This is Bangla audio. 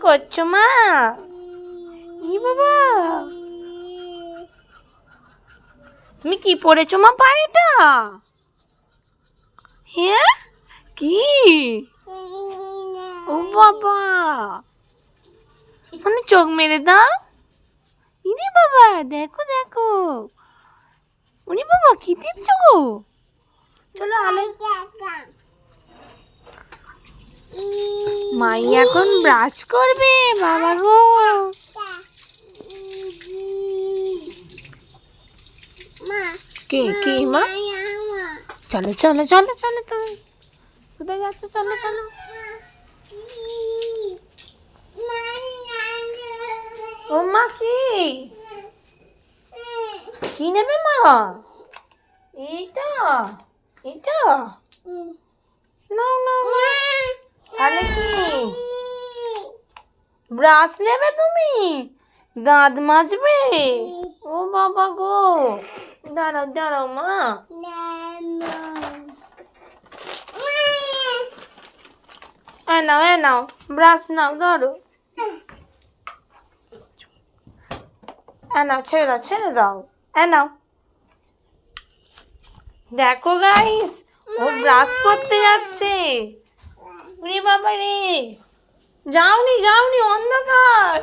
করছো মা? ই বাবা, তুমি কি পড়েছো মা পায়েটা? হ্যাঁ কি? ও বাবা, মানে চোখ মেরে দাও। ইরে বাবা, দেখো দেখো। উনি বাবা কি টিপছো গো? চলো আলে। মাই এখন ব্রাশ করবে বাবা গো। কে কে মা? চলো চলো চলো চলো, তুমি কোথায় যাচ্ছ? চলো চলো। ও মা কি কি নেবে মা? এইটা এইটা নাও নাও নাও। তাহলে কি ব্রাশ নেবে তুমি? দাঁত মাজবে? ও বাবা গো, দাঁড়াও দাঁড়াও মা। নাও নাও ব্রাশ নাও, ধরো। নাও, ছেড়ে দাও ছেড়ে দাও। নাও। দেখো গাইস, ও ব্রাশ করতে যাচ্ছে। ওরে বাবা রে, যাওনি যাওনি, অন্ধকার।